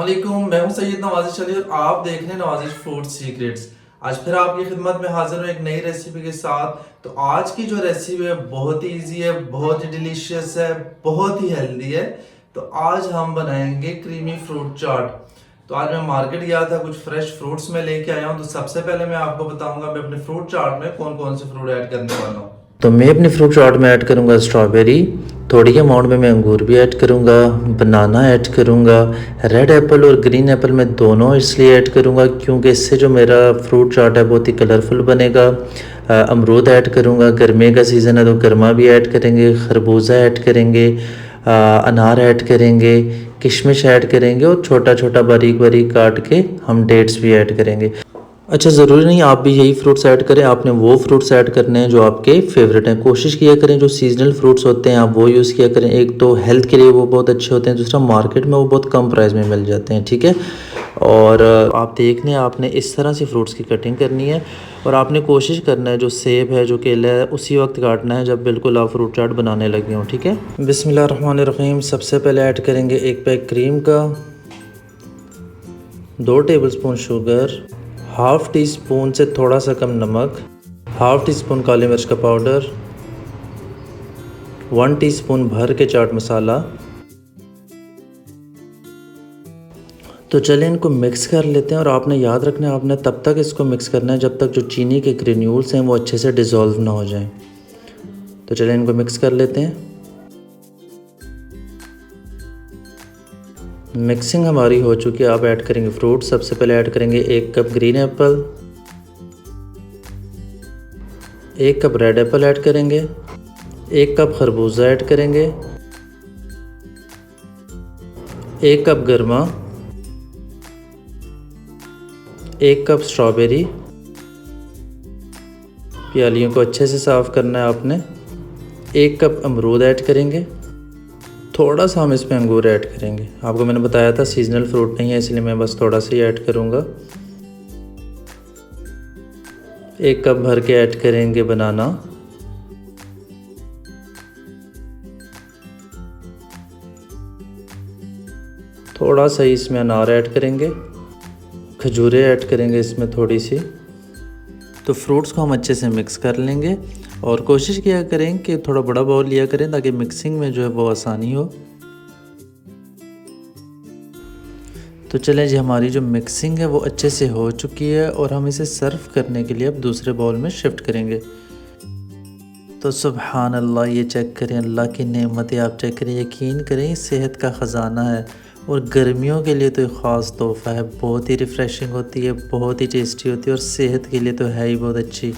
अस्सलामुअलैकुम, मैं हूं सैयद नवाजिश अली और आप देख रहे हैं नवाजिश फूड सीक्रेट्स। आज फिर आपकी खिदमत में हाजिर हूं एक नई रेसिपी के साथ। तो आज की जो रेसिपी है बहुत ही इजी है, बहुत ही डिलीशियस है, बहुत ही हेल्दी है। तो आज हम बनाएंगे क्रीमी फ्रूट चाट। तो आज मैं मार्केट गया था, कुछ फ्रेश फ्रूट्स में लेके आया हूं। तो सबसे पहले मैं आपको बताऊंगा मैं अपने फ्रूट चाट में कौन कौन से फ्रूट ऐड करने वाला हूँ। तो मैं अपने फ्रूट चाट में ऐड करूँगा स्ट्रॉबेरी, थोड़ी अमाउंट में मैं अंगूर भी ऐड करूँगा, बनाना ऐड करूँगा। रेड एप्पल और ग्रीन एप्पल मैं दोनों इसलिए ऐड करूँगा क्योंकि इससे जो मेरा फ्रूट चाट है बहुत ही कलरफुल बनेगा। अमरूद ऐड करूँगा, गर्मी का सीज़न है तो गर्मा भी ऐड करेंगे, खरबूजा ऐड करेंगे, अनार ऐड करेंगे, किशमिश ऐड करेंगे और छोटा छोटा बारीक बारीक काट के हम डेट्स भी ऐड करेंगे। अच्छा, ज़रूरी नहीं आप भी यही फ्रूट्स ऐड करें, आपने वो फ्रूट्स ऐड करने हैं जो आपके फेवरेट हैं। कोशिश किया करें जो सीजनल फ्रूट्स होते हैं आप वो यूज़ किया करें। एक तो हेल्थ के लिए वो बहुत अच्छे होते हैं, दूसरा मार्केट में वो बहुत कम प्राइस में मिल जाते हैं, ठीक है। और आप देख लें, आपने इस तरह से फ्रूट्स की कटिंग करनी है और आपने कोशिश करना है जो सेब है जो केला है उसी वक्त काटना है जब बिल्कुल आप फ्रूट चाट बनाने लगे हों, ठीक है। बिस्मिल्लाहिर्रहमानिर्रहीम। सबसे पहले ऐड करेंगे 1 पैक क्रीम का, 2 tablespoon sugar, half tea spoon से थोड़ा सा कम नमक, हाफ़ टी स्पून काली मिर्च का पाउडर, 1 टीस्पून भर के चाट मसाला। तो चलें इनको मिक्स कर लेते हैं और आपने याद रखना है आपने तब तक इसको मिक्स करना है जब तक जो चीनी के ग्रेन्यूल्स हैं वो अच्छे से डिज़ोल्व ना हो जाएं। तो चलें इनको मिक्स कर लेते हैं। मिक्सिंग हमारी हो चुकी है, आप ऐड करेंगे फ्रूट। सबसे पहले ऐड करेंगे 1 cup green Apple, 1 cup red Apple add करेंगे, 1 कप खरबूजा ऐड करेंगे, 1 कप गर्मा, 1 कप स्ट्रॉबेरी। प्यालियों को अच्छे से साफ़ करना है आपने। 1 कप अमरूद ऐड करेंगे, थोड़ा सा हम इसमें अंगूर ऐड करेंगे। आपको मैंने बताया था सीजनल फ्रूट नहीं है इसलिए मैं बस थोड़ा सा ही ऐड करूँगा। 1 कप भर के ऐड करेंगे बनाना, थोड़ा सा ही इसमें अनार ऐड करेंगे, खजूरें ऐड करेंगे इसमें थोड़ी सी। तो फ्रूट्स को हम अच्छे से मिक्स कर लेंगे और कोशिश किया करें कि थोड़ा बड़ा बाउल लिया करें ताकि मिक्सिंग में जो है वो आसानी हो। तो चलें जी, हमारी जो मिक्सिंग है वो अच्छे से हो चुकी है और हम इसे सर्व करने के लिए अब दूसरे बाउल में शिफ्ट करेंगे। तो सुभान अल्लाह, ये चेक करें, अल्लाह की नेमतें आप चेक करें, यकीन करें सेहत का ख़जाना है और गर्मियों के लिए तो ख़ास तोहफ़ा है। बहुत ही रिफ़्रेशिंग होती है, बहुत ही टेस्टी होती है और सेहत के लिए तो है ही बहुत अच्छी।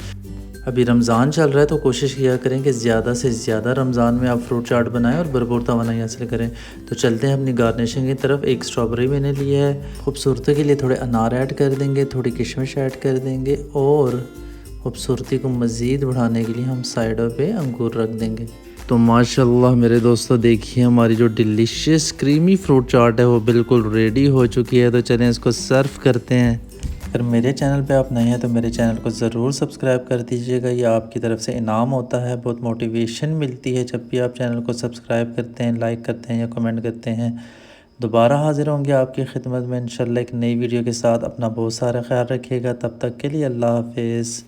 अभी रमज़ान चल रहा है तो कोशिश किया करें कि ज़्यादा से ज़्यादा रमज़ान में आप फ्रूट चाट बनाएं और भरपूर तवानाई हासिल करें। तो चलते हैं अपनी गार्निशिंग की तरफ। 1 स्ट्रॉबेरी मैंने ली है, खूबसूरती के लिए थोड़े अनार ऐड कर देंगे, थोड़ी किशमिश ऐड कर देंगे और खूबसूरती को मज़ीद बढ़ाने के लिए हम साइडों पे अंगूर रख देंगे। तो माशाल्लाह मेरे दोस्तों, देखिए हमारी जो डिलीशियस क्रीमी फ्रूट चाट है वो बिल्कुल रेडी हो चुकी है। तो चलें इसको सर्व करते हैं। अगर मेरे चैनल पे आप नए हैं तो मेरे चैनल को ज़रूर सब्सक्राइब कर दीजिएगा, ये आपकी तरफ से इनाम होता है। बहुत मोटिवेशन मिलती है जब भी आप चैनल को सब्सक्राइब करते हैं, लाइक करते हैं या कमेंट करते हैं। दोबारा हाज़िर होंगे आपकी खिदमत में इंशाल्लाह एक नई वीडियो के साथ। अपना बहुत सारा ख्याल रखिएगा, तब तक के लिए अल्लाह हाफिज़।